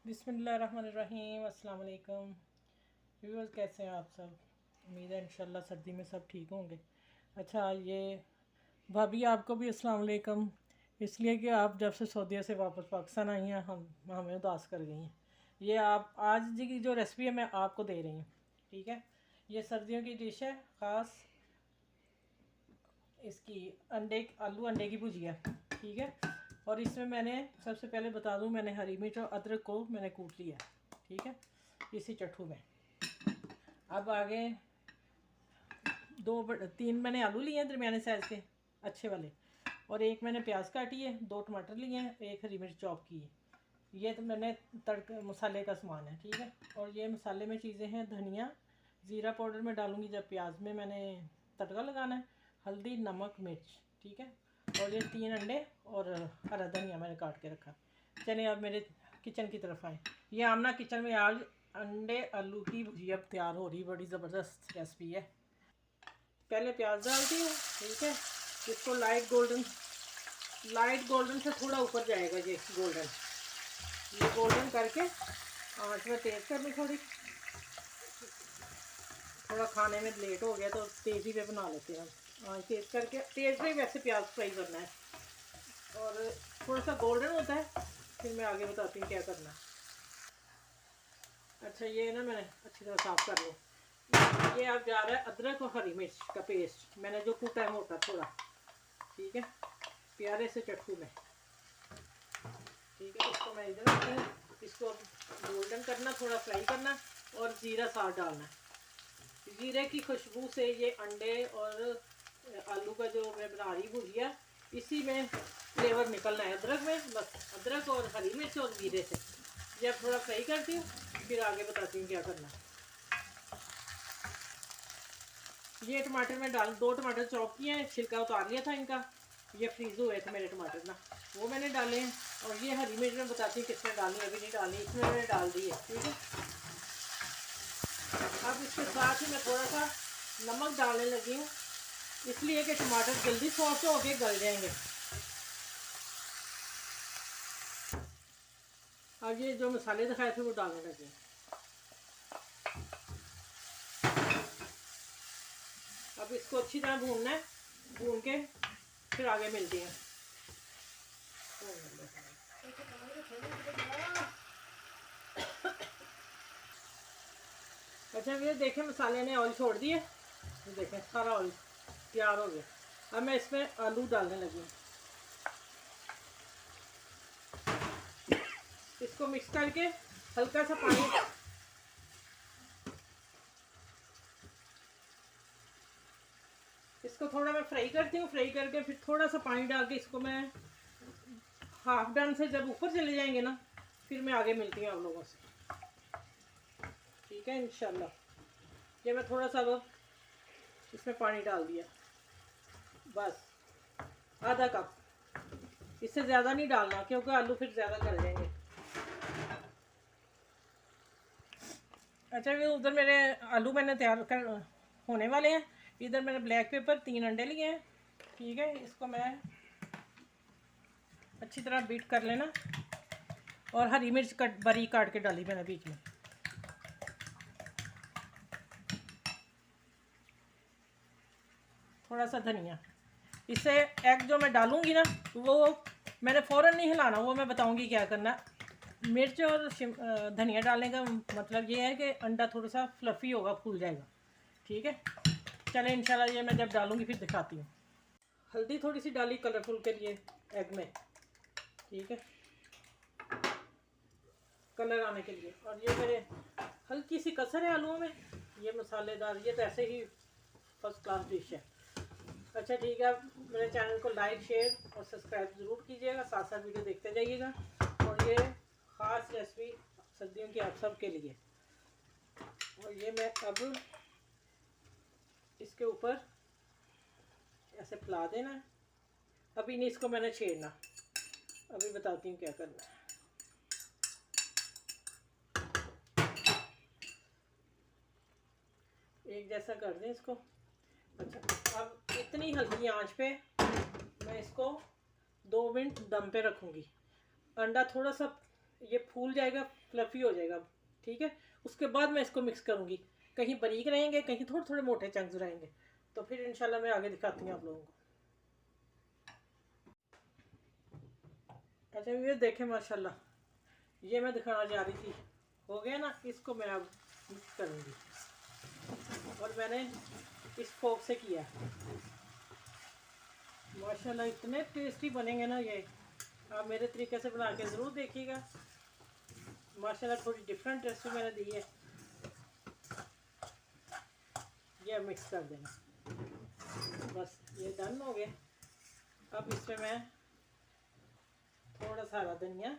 बिस्मिल्लाहिर्रहमानिर्रहीम। अस्सलाम वालेकुम व्यूअर्स, कैसे हैं आप सब? उम्मीद है इंशाल्लाह सर्दी में सब ठीक होंगे। अच्छा, ये भाभी आपको भी अस्सलाम वालेकुम। इसलिए कि आप जब से सऊदीया से वापस पाकिस्तान आई हैं हम हमें उदास कर गई हैं। ये आप आज जी की जो रेसिपी है मैं आपको दे रही हूँ, ठीक है। ये सर्दियों की डिश है, ख़ास इसकी आलू अंडे की भुजिया, ठीक है। और इसमें मैंने सबसे पहले बता दूं, मैंने हरी मिर्च और अदरक को मैंने कूट लिया, ठीक है, इसी चट्टू में। अब आगे तीन मैंने आलू लिए हैं दरमियाने साइज़ के, अच्छे वाले। और एक मैंने प्याज काटी है, 2 टमाटर लिए हैं, एक हरी मिर्च चॉप की है। ये तो मैंने तड़का मसाले का सामान है, ठीक है। और ये मसाले में चीज़ें हैं, धनिया ज़ीरा पाउडर में डालूँगी जब प्याज में मैंने तड़का लगाना है, हल्दी नमक मिर्च, ठीक है। और ये 3 अंडे और हरा धनिया मैंने काट के रखा। चलिए अब मेरे किचन की तरफ आए। ये आमना किचन में आज अंडे आलू की भुजिया तैयार हो रही, बड़ी ज़बरदस्त रेसिपी है। पहले प्याज डालती हूँ, ठीक है। इसको लाइट गोल्डन से थोड़ा ऊपर जाएगा, ये गोल्डन करके आँच में तेज़ करनी थोड़ी। थोड़ा खाने में लेट हो गया तो तेज़ी पे बना लेते हैं। आँच तेज़ करके, तेज़ में वैसे प्याज फ्राई करना है और थोड़ा सा गोल्डन होता है, फिर मैं आगे बताती हूँ क्या करना है। अच्छा, ये ना मैंने अच्छी तरह साफ़ कर लो। ये अब जा रहा है अदरक और हरी मिर्च का पेस्ट, मैंने जो कूटा है मोटा थोड़ा, ठीक है, प्यारे से चट्टू में, ठीक है। इसको मैं इधर रखती हूँ। इसको गोल्डन करना, थोड़ा फ्राई करना और ज़ीरा साथ डालना है। ज़ीरे की खुशबू से ये अंडे और आलू का जो मैं बना रही भुजिया, इसी में फ्लेवर निकलना है, अदरक में, बस अदरक और हरी मिर्च और ज़ीरे से। जब थोड़ा फ्राई करती हूँ फिर आगे बताती हूँ क्या करना है। ये टमाटर में 2 टमाटर चॉप किए हैं, छिलका उतार लिया था इनका, ये फ्रीज हुए थे मेरे टमाटर ना, वो मैंने डाले हैं। और ये हरी मिर्च में बताती हूँ किसमें डालनी, अभी नहीं डालनी, इसमें मैंने डाल दी है, ठीक है। अब इसके साथ ही मैं थोड़ा सा नमक डालने लगी हूँ, इसलिए कि टमाटर जल्दी सॉफ्ट होके गल जाएंगे। अब ये जो मसाले दिखाए थे वो डालने लगे। अब इसको अच्छी तरह भूनना है, भून के फिर आगे मिलती हैं। अच्छा, ये देखें मसाले ने ऑयल छोड़ दिए, ये देखें सारा ऑयल तैयार हो गया। अब मैं इसमें आलू डालने लगी हूँ। इसको मिक्स करके हल्का सा पानी, इसको थोड़ा मैं फ्राई करती हूँ। फ्राई करके फिर थोड़ा सा पानी डाल के इसको मैं हाफ डन से जब ऊपर चले जाएंगे ना, फिर मैं आगे मिलती हूँ आप लोगों से, ठीक है इंशाल्लाह। ये मैं थोड़ा सा अब इसमें पानी डाल दिया, बस आधा कप, इससे ज़्यादा नहीं डालना क्योंकि आलू फिर ज़्यादा गल जाएंगे। अच्छा, ये उधर मेरे आलू मैंने तैयार कर होने वाले हैं। इधर मैंने ब्लैक पेपर 3 अंडे लिए हैं, ठीक है। इसको मैं अच्छी तरह बीट कर लेना। और हरी मिर्च बारीक काट के डाली मैंने बीच में। थोड़ा सा धनिया, इससे एग जो मैं डालूंगी ना वो मैंने फ़ौरन नहीं हिलाना, वो मैं बताऊंगी क्या करना। मिर्च और धनिया डालने का मतलब ये है कि अंडा थोड़ा सा फ्लफ़ी होगा, फूल जाएगा, ठीक है। चले इंशाल्लाह ये मैं जब डालूंगी फिर दिखाती हूँ। हल्दी थोड़ी सी डाली कलरफुल के लिए एग में, ठीक है, कलर आने के लिए। और ये मेरे हल्की सी कसर है आलूओं में, ये मसालेदार, ये तो ऐसे ही फर्स्ट क्लास डिश है। अच्छा ठीक है, आप मेरे चैनल को लाइक शेयर और सब्सक्राइब ज़रूर कीजिएगा, साथ साथ वीडियो देखते जाइएगा। और ये ख़ास रेसिपी सर्दियों की आप सब के लिए। और ये मैं अब इसके ऊपर ऐसे फैला देना, अभी नहीं इसको मैंने छेड़ना, अभी बताती हूँ क्या करना है। एक जैसा कर दें इसको। अच्छा, अब इतनी हल्की आंच पे मैं इसको 2 मिनट दम पे रखूँगी। अंडा थोड़ा सा ये फूल जाएगा, फ्लफी हो जाएगा, ठीक है। उसके बाद मैं इसको मिक्स करूँगी, कहीं बारीक रहेंगे, कहीं थोड़े थोड़े मोटे चंक्स रहेंगे, तो फिर इंशाल्लाह मैं आगे दिखाती हूँ आप लोगों को। अच्छा ये देखें माशाल्लाह, ये मैं दिखाना चाह रही थी, हो गया ना। इसको मैं अब मिक्स करूँगी, और मैंने इस फोक से किया। माशाल्लाह इतने टेस्टी बनेंगे ना ये, आप मेरे तरीके से बना के ज़रूर देखिएगा। माशाल्लाह थोड़ी डिफरेंट रेसिपी मैंने दी है। ये मिक्स कर देना, बस ये डन हो गया। अब इसमें मैं थोड़ा सा हरा धनिया,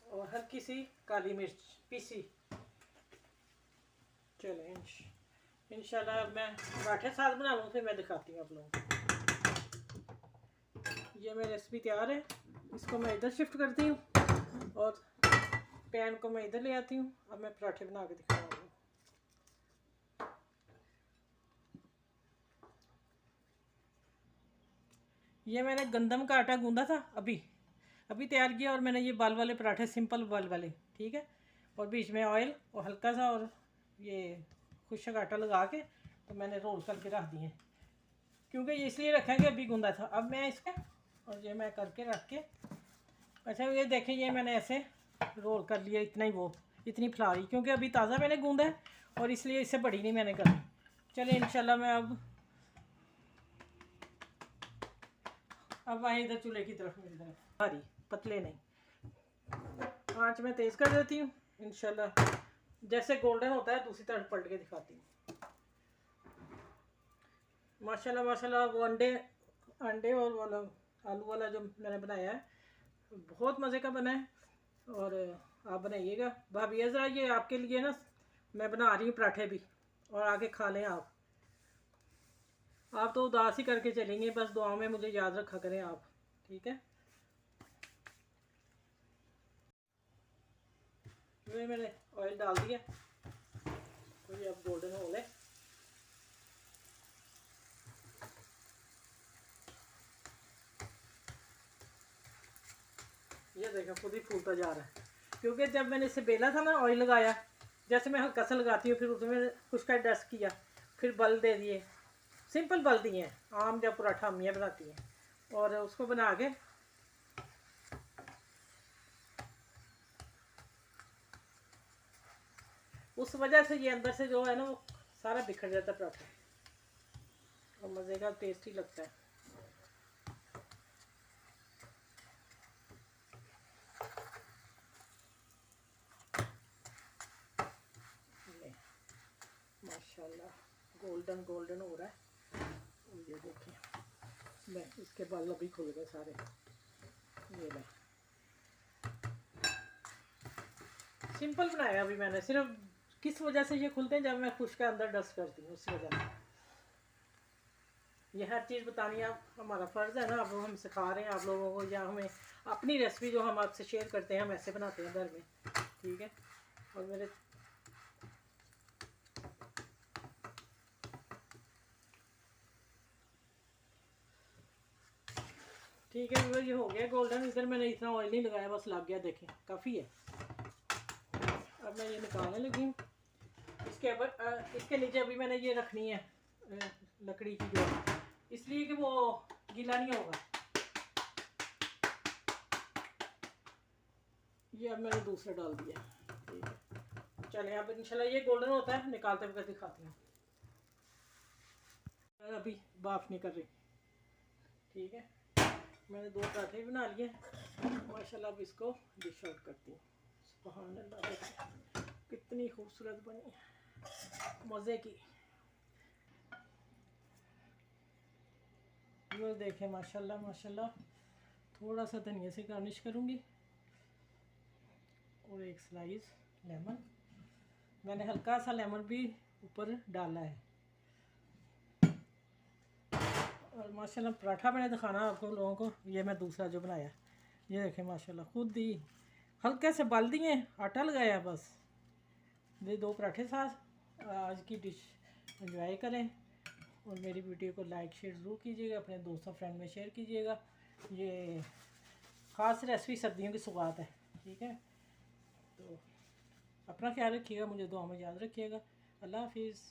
और हल्की सी काली मिर्च पीसी। चलो इंशाल्लाह अब मैं पराठे साथ बना लूँ, फिर मैं दिखाती हूँ आप लोगों को। ये मेरी रेसिपी तैयार है, इसको मैं इधर शिफ्ट करती हूँ और पैन को मैं इधर ले आती हूँ। अब मैं पराठे बना के दिखाऊंगी। ये मैंने गंदम का आटा गूंदा था, अभी तैयार किया, और मैंने ये बाल वाले पराठे, सिंपल बाल वाले, ठीक है। और बीच में ऑयल और हल्का सा और ये खुशक आटा लगा के तो मैंने रोल करके रख दिए, क्योंकि ये इसलिए रखा कि अभी गूंदा था। अब मैं इसका और ये मैं करके रख के, अच्छा ये देखें, ये मैंने ऐसे रोल कर लिया, इतना ही वो, इतनी फ्लावरी, क्योंकि अभी ताज़ा मैंने गूंदा है और इसलिए इससे बड़ी नहीं मैंने करी। चलिए इंशाल्लाह मैं अब आए इधर चूल्हे की तरफ, मेरी तरफ भारी पतले नहीं, आँच में तेज़ कर देती हूँ। इंशाल्लाह जैसे गोल्डन होता है दूसरी तरफ पलट के दिखाती हूँ। माशाल्लाह माशाल्लाह वो अंडे और वाला आलू वाला जो मैंने बनाया है बहुत मज़े का बना है, और आप बनाइएगा। भाभी ज़रा ये आपके लिए ना मैं बना रही हूँ पराठे भी, और आके खा लें आप। तो उदास ही करके चलेंगे, बस दुआओं में मुझे याद रखा करें आप, ठीक है। ये मैंने ऑयल डाल दिया, तो ये अब गोल्डन हो गए। ये देखो खुद ही फूलता जा रहा है, क्योंकि जब मैंने इसे बेला था ना, ऑयल लगाया, जैसे मैं हल्का सा लगाती हूँ, फिर उसमें कुछ का डस्ट किया, फिर बल दे दिए, सिंपल बल दिए हैं, आम जब पराठा अम्मियाँ बनाती हैं, और उसको बना के उस वजह से ये अंदर से जो है ना वो सारा बिखर जाता है पराठा, और मज़े का टेस्टी लगता है। माशाल्लाह गोल्डन गोल्डन हो रहा है, ये देखिए। मैं इसके बाल अभी खुल गए सारे, ये मैं सिंपल बनाया अभी मैंने, सिर्फ किस वजह से ये खुलते हैं, जब मैं खुश का अंदर डस्ट करती हूँ उस वजह से। ये हर चीज़ बतानी आप हमारा फ़र्ज़ है ना, अब हम सिखा रहे हैं आप लोगों को, या हमें अपनी रेसिपी जो हम आपसे शेयर करते हैं हम ऐसे बनाते हैं घर में, ठीक है। और मेरे ठीक है, ये हो गया गोल्डन। इधर मैंने इतना ऑयल नहीं लगाया, बस लग गया, देखें काफ़ी है। अब मैं ये निकालने लगी हूँ। इसके नीचे अभी मैंने ये रखनी है लकड़ी की जो, इसलिए कि वो गीला नहीं होगा। ये अब मैंने दूसरा डाल दिया, ठीक है। चलें अब इंशाल्लाह ये गोल्डन होता है, निकालते हुए दिखाती हूँ। अभी बाफ नहीं कर रही, ठीक है। मैंने 2 पराठे बना लिए माशाल्लाह। अब इसको डिश आउट करती हूँ। सुभान अल्लाह, कितनी खूबसूरत बनी, मज़े की। ये देखें माशाल्लाह माशाल्लाह। थोड़ा सा धनिया से गार्निश करूँगी, और एक स्लाइस लेमन, मैंने हल्का सा लेमन भी ऊपर डाला है। और माशाल्लाह पराठा मैंने दिखाना आपको लोगों को, ये मैं दूसरा जो बनाया, ये देखें माशाल्लाह, खुद ही हल्के से बाल दिए, आटा लगाया, बस ये 2 पराठे साथ आज की डिश एंजॉय करें। और मेरी वीडियो को लाइक शेयर ज़रूर कीजिएगा, अपने दोस्तों फ्रेंड में शेयर कीजिएगा। ये ख़ास रेसिपी सर्दियों की सौगात है, ठीक है। तो अपना ख्याल रखिएगा, मुझे दुआ में याद रखिएगा। अल्लाह हाफिज़।